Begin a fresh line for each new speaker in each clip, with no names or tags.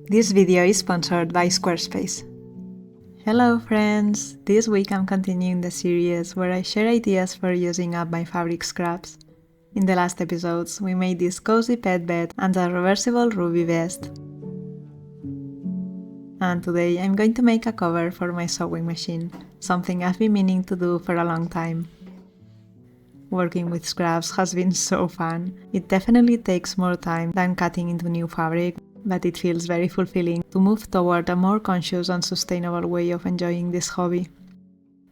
This video is sponsored by Squarespace. Hello friends! This week I'm continuing the series where I share ideas for using up my fabric scraps. In the last episodes, we made this cozy pet bed and a reversible ruby vest. And today I'm going to make a cover for my sewing machine, something I've been meaning to do for a long time. Working with scraps has been so fun. It definitely takes more time than cutting into new fabric, but it feels very fulfilling to move toward a more conscious and sustainable way of enjoying this hobby.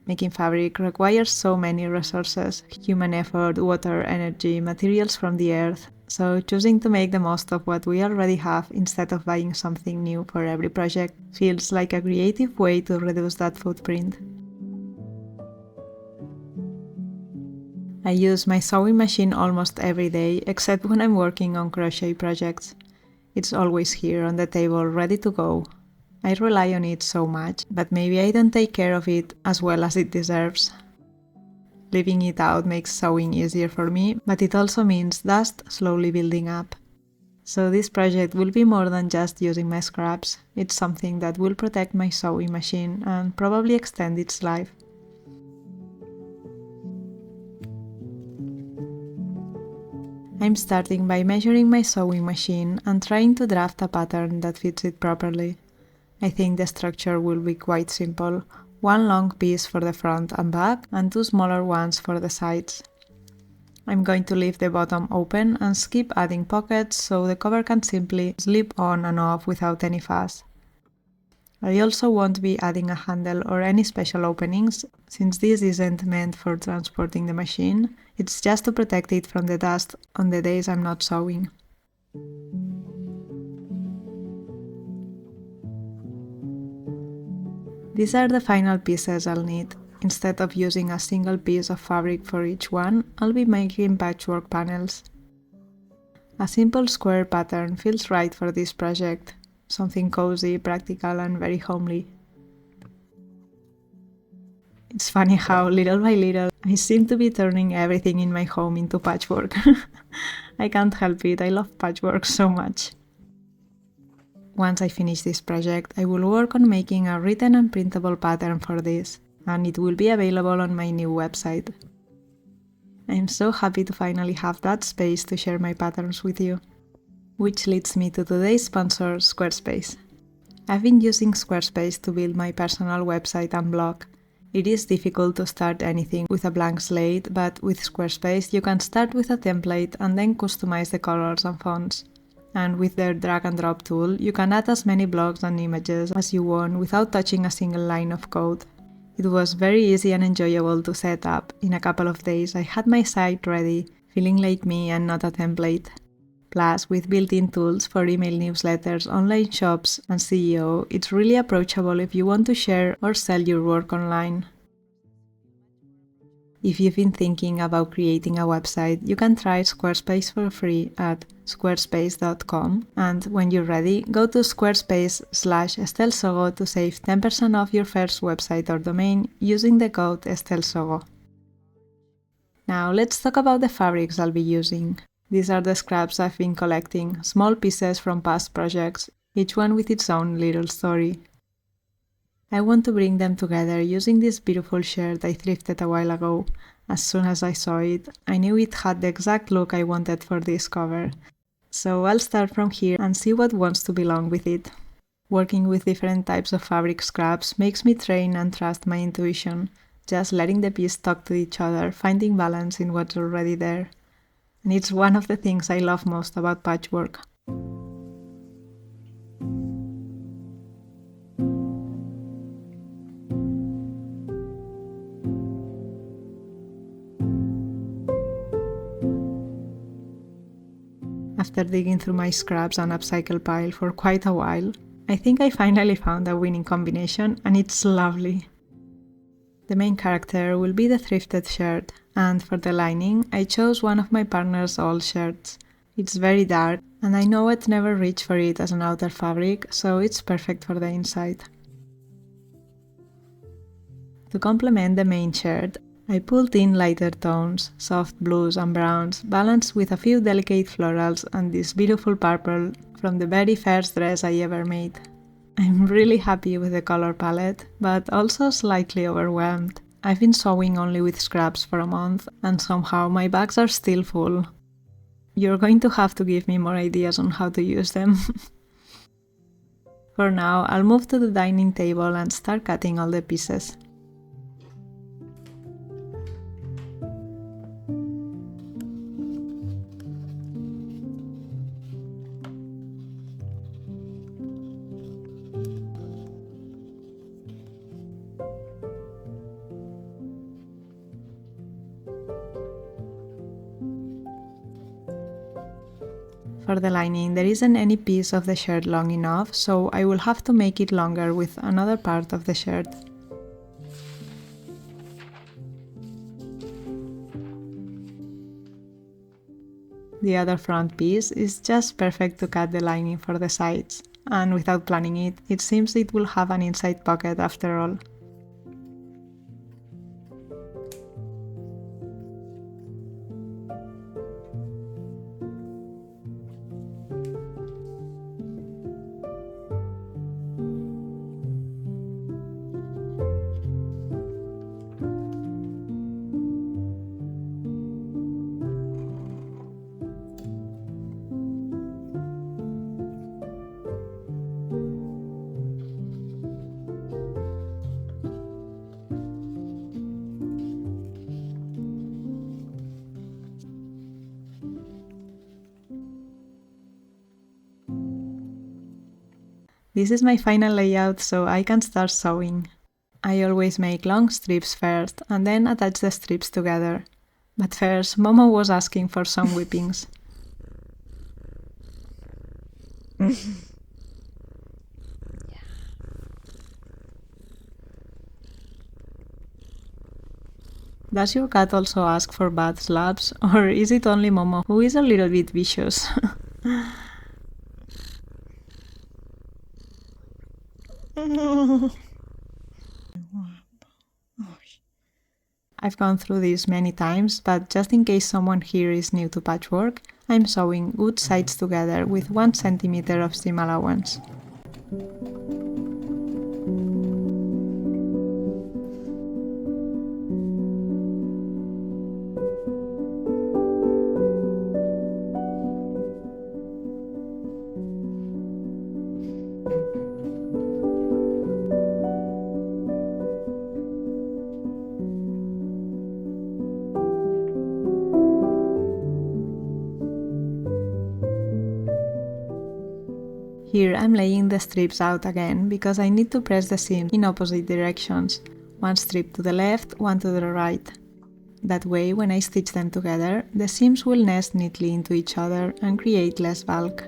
Making fabric requires so many resources: human effort, water, energy, materials from the earth. So choosing to make the most of what we already have instead of buying something new for every project feels like a creative way to reduce that footprint. I use my sewing machine almost every day, except when I'm working on crochet projects. It's always here on the table, ready to go. I rely on it so much, but maybe I don't take care of it as well as it deserves. Leaving it out makes sewing easier for me, but it also means dust slowly building up. So this project will be more than just using my scraps. It's something that will protect my sewing machine and probably extend its life. I'm starting by measuring my sewing machine and trying to draft a pattern that fits it properly. I think the structure will be quite simple: one long piece for the front and back and two smaller ones for the sides. I'm going to leave the bottom open and skip adding pockets so the cover can simply slip on and off without any fuss. I also won't be adding a handle or any special openings, since this isn't meant for transporting the machine. It's just to protect it from the dust on the days I'm not sewing. These are the final pieces I'll need. Instead of using a single piece of fabric for each one, I'll be making patchwork panels. A simple square pattern feels right for this project. Something cozy, practical, and very homely. It's funny how, little by little, I seem to be turning everything in my home into patchwork. I can't help it, I love patchwork so much. Once I finish this project, I will work on making a written and printable pattern for this, and it will be available on my new website. I'm so happy to finally have that space to share my patterns with you. Which leads me to today's sponsor, Squarespace. I've been using Squarespace to build my personal website and blog. It is difficult to start anything with a blank slate, but with Squarespace you can start with a template and then customize the colors and fonts. And with their drag and drop tool, you can add as many blogs and images as you want without touching a single line of code. It was very easy and enjoyable to set up. In a couple of days I had my site ready, feeling like me and not a template. Plus, with built-in tools for email newsletters, online shops, and SEO, it's really approachable if you want to share or sell your work online. If you've been thinking about creating a website, you can try Squarespace for free at squarespace.com, and when you're ready, go to squarespace/EstelSogo to save 10% off your first website or domain using the code EstelSogo. Now let's talk about the fabrics I'll be using. These are the scraps I've been collecting, small pieces from past projects, each one with its own little story. I want to bring them together using this beautiful shirt I thrifted a while ago. As soon as I saw it, I knew it had the exact look I wanted for this cover. So I'll start from here and see what wants to belong with it. Working with different types of fabric scraps makes me train and trust my intuition, just letting the pieces talk to each other, finding balance in what's already there. And it's one of the things I love most about patchwork. After digging through my scraps and upcycle pile for quite a while, I think I finally found a winning combination, and it's lovely. The main character will be the thrifted shirt, and for the lining I chose one of my partner's old shirts. It's very dark, and I know I'd never reach for it as an outer fabric, so it's perfect for the inside. To complement the main shirt, I pulled in lighter tones, soft blues and browns, balanced with a few delicate florals and this beautiful purple from the very first dress I ever made. I'm really happy with the color palette, but also slightly overwhelmed. I've been sewing only with scraps for a month, and somehow my bags are still full. You're going to have to give me more ideas on how to use them. For now, I'll move to the dining table and start cutting all the pieces. For the lining, there isn't any piece of the shirt long enough, so I will have to make it longer with another part of the shirt. The other front piece is just perfect to cut the lining for the sides, and without planning it, it seems it will have an inside pocket after all. This is my final layout, so I can start sewing. I always make long strips first and then attach the strips together. But first, Momo was asking for some whippings. Does your cat also ask for bad slaps, or is it only Momo who is a little bit vicious? I've gone through this many times, but just in case someone here is new to patchwork, I'm sewing good sides together with 1 centimeter of seam allowance. Here I'm laying the strips out again because I need to press the seams in opposite directions, 1 strip to the left, 1 to the right. That way, when I stitch them together, the seams will nest neatly into each other and create less bulk.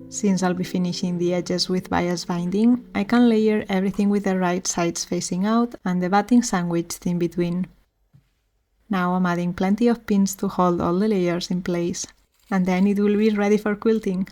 Since I'll be finishing the edges with bias binding, I can layer everything with the right sides facing out and the batting sandwiched in between. Now I'm adding plenty of pins to hold all the layers in place, and then it will be ready for quilting.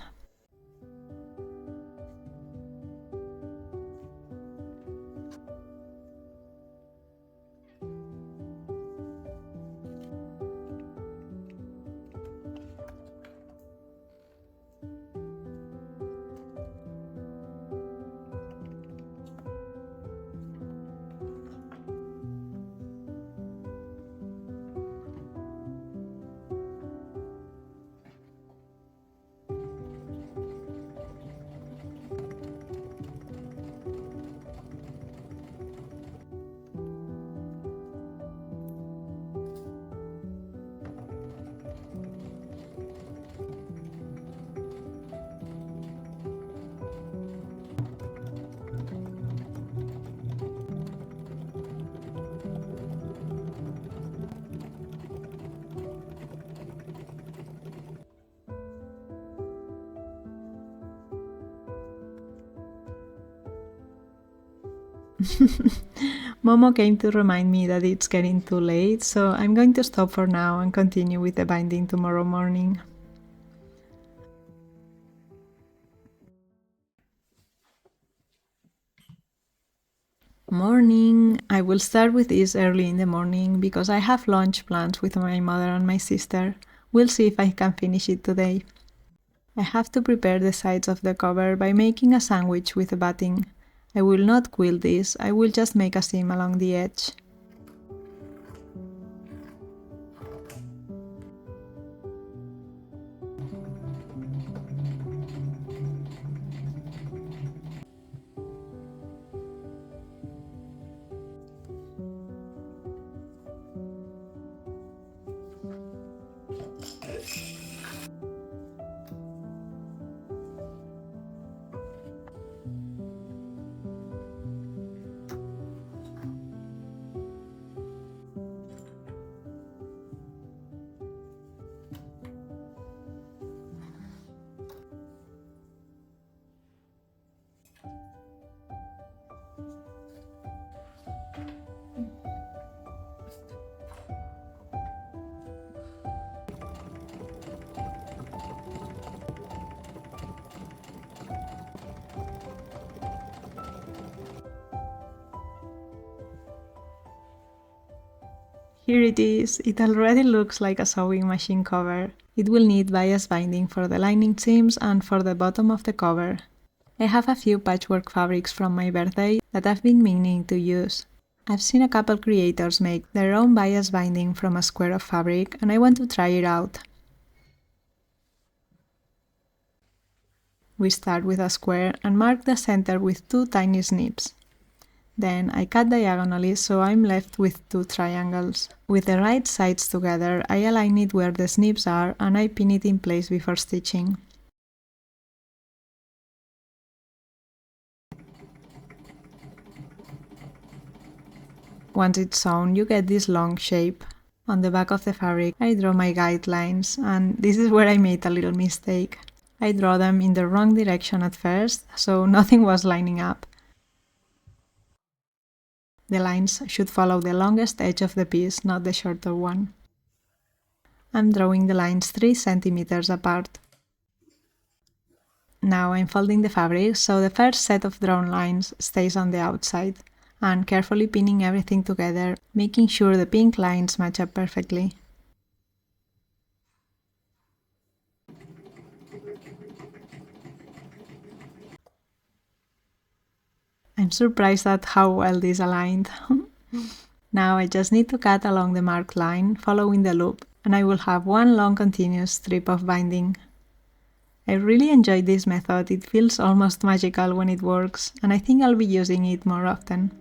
Momo came to remind me that it's getting too late, so I'm going to stop for now and continue with the binding tomorrow morning. Morning! I will start with this early in the morning because I have lunch plans with my mother and my sister. We'll see if I can finish it today. I have to prepare the sides of the cover by making a sandwich with a batting. I will not quilt this, I will just make a seam along the edge. Here it is, it already looks like a sewing machine cover. It will need bias binding for the lining seams and for the bottom of the cover. I have a few patchwork fabrics from my birthday that I've been meaning to use. I've seen a couple creators make their own bias binding from a square of fabric and I want to try it out. We start with a square and mark the center with 2 tiny snips. Then I cut diagonally so I'm left with 2 triangles. With the right sides together, I align it where the snips are and I pin it in place before stitching. Once it's sewn, you get this long shape. On the back of the fabric, I draw my guidelines, and this is where I made a little mistake. I draw them in the wrong direction at first, so nothing was lining up. The lines should follow the longest edge of the piece, not the shorter one. I'm drawing the lines 3 centimeters apart. Now I'm folding the fabric so the first set of drawn lines stays on the outside, and carefully pinning everything together, making sure the pink lines match up perfectly. I'm surprised at how well this aligned. Now I just need to cut along the marked line, following the loop, and I will have one long continuous strip of binding. I really enjoyed this method, it feels almost magical when it works, and I think I'll be using it more often.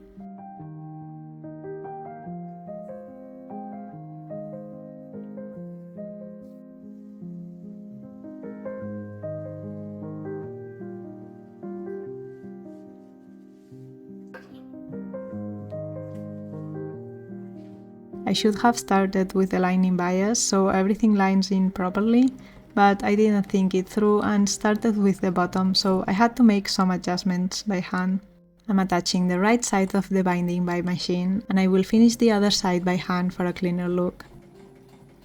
I should have started with the lining bias so everything lines in properly, but I didn't think it through and started with the bottom, so I had to make some adjustments by hand. I'm attaching the right side of the binding by machine, and I will finish the other side by hand for a cleaner look.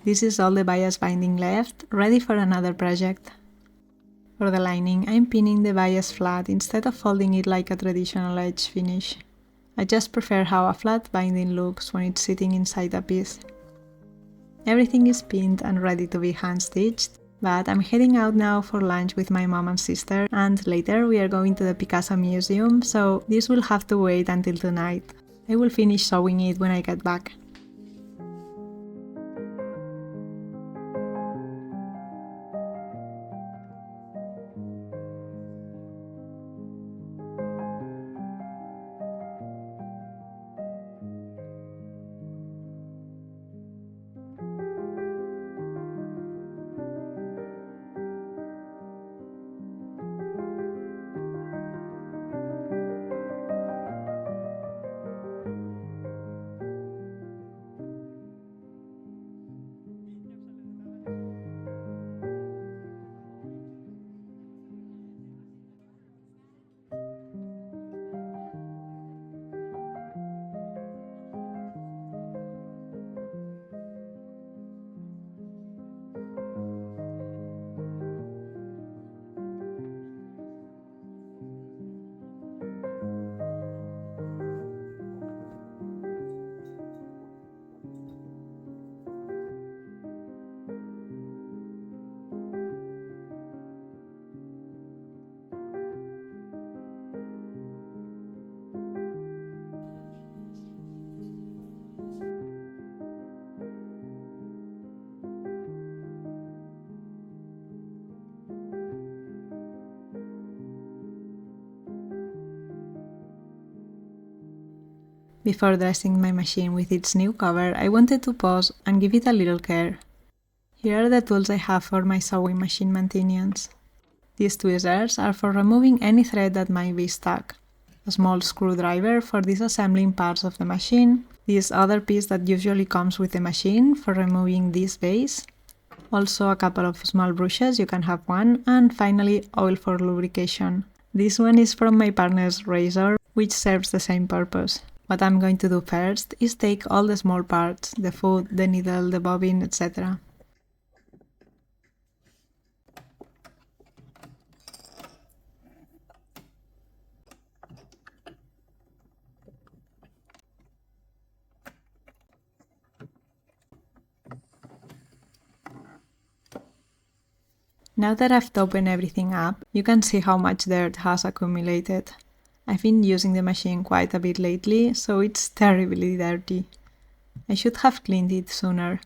This is all the bias binding left, ready for another project. For the lining, I'm pinning the bias flat instead of folding it like a traditional edge finish. I just prefer how a flat binding looks when it's sitting inside a piece. Everything is pinned and ready to be hand stitched, but I'm heading out now for lunch with my mom and sister, and later we are going to the Picasso Museum, so this will have to wait until tonight. I will finish sewing it when I get back. Before dressing my machine with its new cover, I wanted to pause and give it a little care. Here are the tools I have for my sewing machine maintenance. These tweezers are for removing any thread that might be stuck. A small screwdriver for disassembling parts of the machine. This other piece that usually comes with the machine for removing this base. Also a couple of small brushes, you can have one. And finally, oil for lubrication. This one is from my partner's razor, which serves the same purpose. What I'm going to do first is take all the small parts, the foot, the needle, the bobbin, etc. Now that I've opened everything up, you can see how much dirt has accumulated. I've been using the machine quite a bit lately, so it's terribly dirty. I should have cleaned it sooner.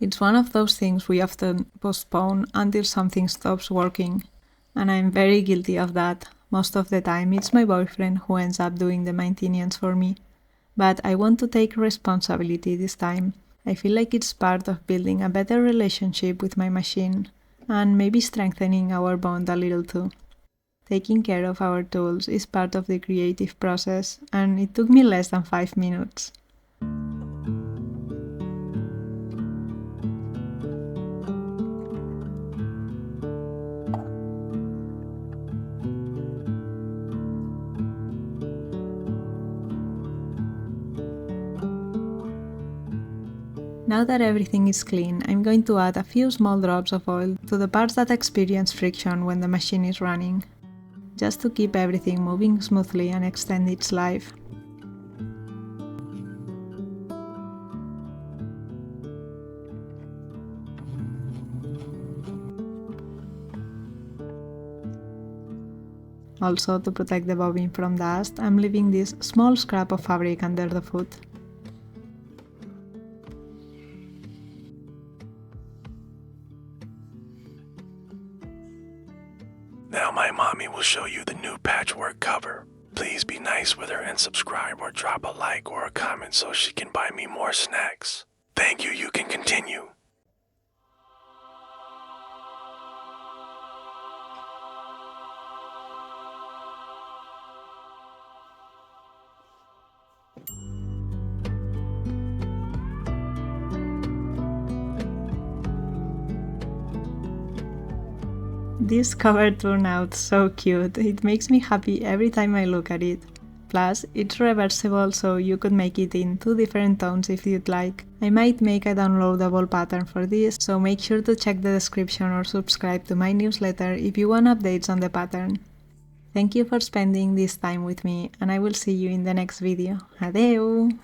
It's one of those things we often postpone until something stops working, and I'm very guilty of that. Most of the time it's my boyfriend who ends up doing the maintenance for me. But I want to take responsibility this time. I feel like it's part of building a better relationship with my machine, and maybe strengthening our bond a little too. Taking care of our tools is part of the creative process, and it took me less than 5 minutes. Now that everything is clean, I'm going to add a few small drops of oil to the parts that experience friction when the machine is running, just to keep everything moving smoothly and extend its life. Also, to protect the bobbin from dust, I'm leaving this small scrap of fabric under the foot.
Now my mommy will show you the new patchwork cover. Please be nice with her and subscribe or drop a like or a comment so she can buy me more snacks. Thank you, you can continue.
This cover turned out so cute, it makes me happy every time I look at it. Plus, it's reversible, so you could make it in 2 different tones if you'd like. I might make a downloadable pattern for this, so make sure to check the description or subscribe to my newsletter if you want updates on the pattern. Thank you for spending this time with me, and I will see you in the next video. Adeu!